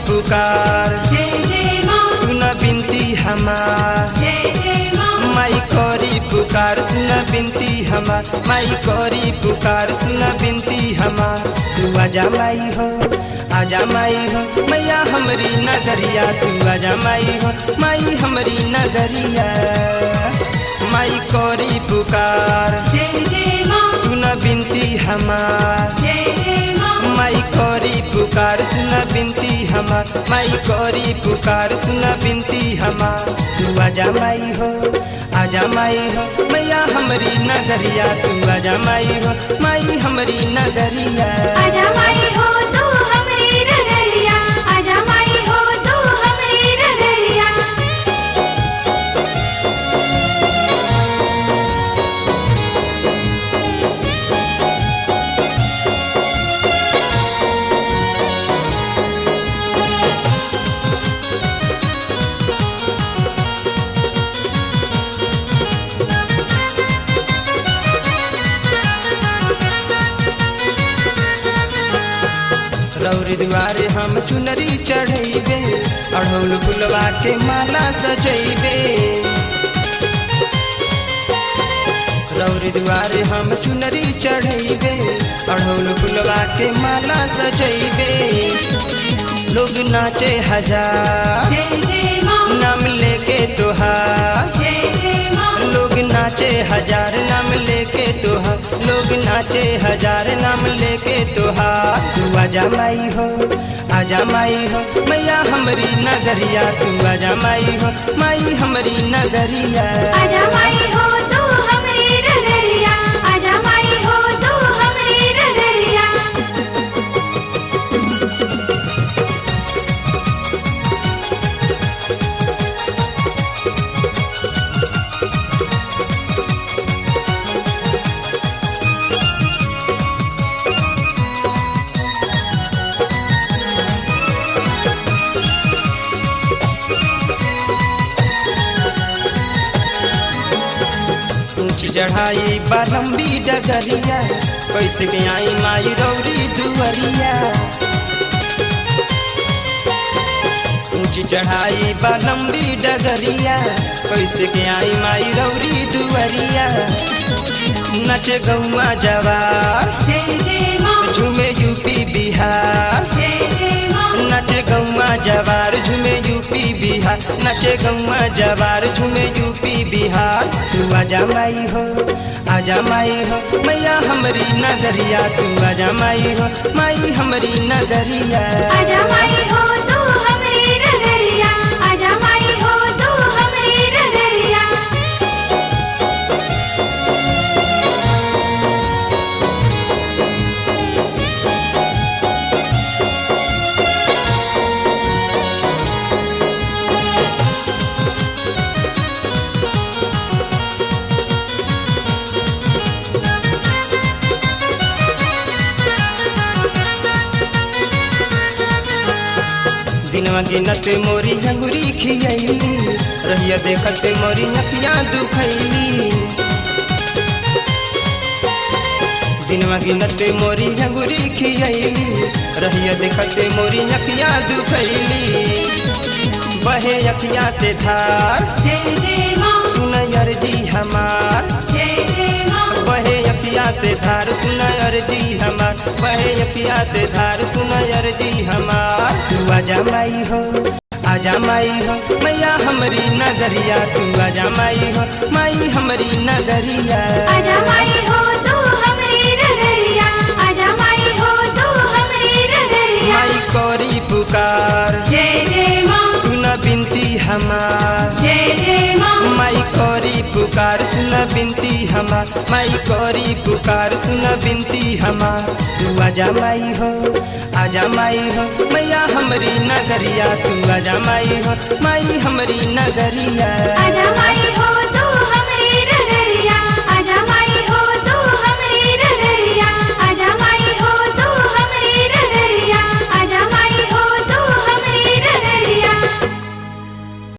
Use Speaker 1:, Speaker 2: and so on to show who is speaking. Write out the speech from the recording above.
Speaker 1: पुकार, सुन बिनती हमार। माई करी पुकार, सुन बिनती हमार। माई करी पुकार, सुन बिनती हमार। तू आजा माई हो, आजा माई हो, मैया हमरी नगरिया। तू आजा माई हो, माई हमरी नगरिया। माई करी पुकार, सुन बिनती हमार। माई करी पुकार, सुन बिनती हमार। माई करी पुकार, सुन बिनती हमार। तू आजा माई हो, आजा माई हो, मैया हमरी नगरिया। तू आजा माई हो, माई हमरी नगरिया।
Speaker 2: आजा माई हो तू हमरी नगरिया, आजा माई हो तू हमरी नगरिया।
Speaker 1: रौरी द्वारे हम चुनरी चढ़ैबे, अढ़ौल फुलवा के माला सजैबे। रौरी द्वारे हम चुनरी चढ़ैबे, अढ़ौल फुलवा के माला सजैबे। लोग नाचे हजार, नाम लेके तोहार। लोग नाचे हजार, नाम लेके तोहार। लोग नाचे हजार, नाम लेके तोहार। तू आजा माई हो, आजा माई हो, मैया हमरी नगरिया। तू आजा माई हो, माई हमरी नगरिया।
Speaker 2: आजा माई हो तू हमरी नगरिया, आजा माई हो तू हमरी नगरिया।
Speaker 1: ऊंची चढ़ाई बालंबी डगरिया, कैसे के आई माई रौरी दुवरिया। ऊंची चढ़ाई बालंबी डगरिया, कैसे के आई माई रौरी दुवरिया। नचे गौआ जवार, झूमे यूपी बिहार। नचे गौआ जवार, झूमे यूपी बिहार। नचे गौआ जवार, झूमे यूपी बिहार। तू आजा माई हो, आजा माई हो, मैया हमरी नगरिया। तू आजा माई हो, माई हमरी नगरिया।
Speaker 2: आजा माई हो तू हमरी नगरिया, आजा माई हो तू हमरी नगरिया।
Speaker 1: दिनवा गिनत मोरी अंगुरी खियैली, रहिया देखत मोरी अखियाँ दुखैली। दिनवा गिनत मोरी अंगुरी खियैली, रहिया देखत मोरी अखियाँ दुखैली। बहे अखियाँ से धार, सुन अर्जी हमार। बहे अखियाँ से धार, सुन अर्जी हमार। बहे अखियाँ से धार, सुन अर्जी हमार। तू आजा माई हो, आजा माई हो, मैया हमरी नगरिया। तू आजा माई हो, माई हमरी नगरिया।
Speaker 2: आजा माई हो तू हमरी नगरिया, आजा माई हो तू हमरी नगरिया।
Speaker 1: माई करी पुकार,
Speaker 2: जय जय माँ,
Speaker 1: सुन बिनती हमार।
Speaker 2: जय जय माँ,
Speaker 1: माई करी पुकार, सुन बिनती हमार। माई करी पुकार, सुन बिनती हमार। तू आजा माई हो, आजा माई हो, मैया हमरी नगरिया। तू आजा माई हो, माई हमरी नगरिया।
Speaker 2: आजा माई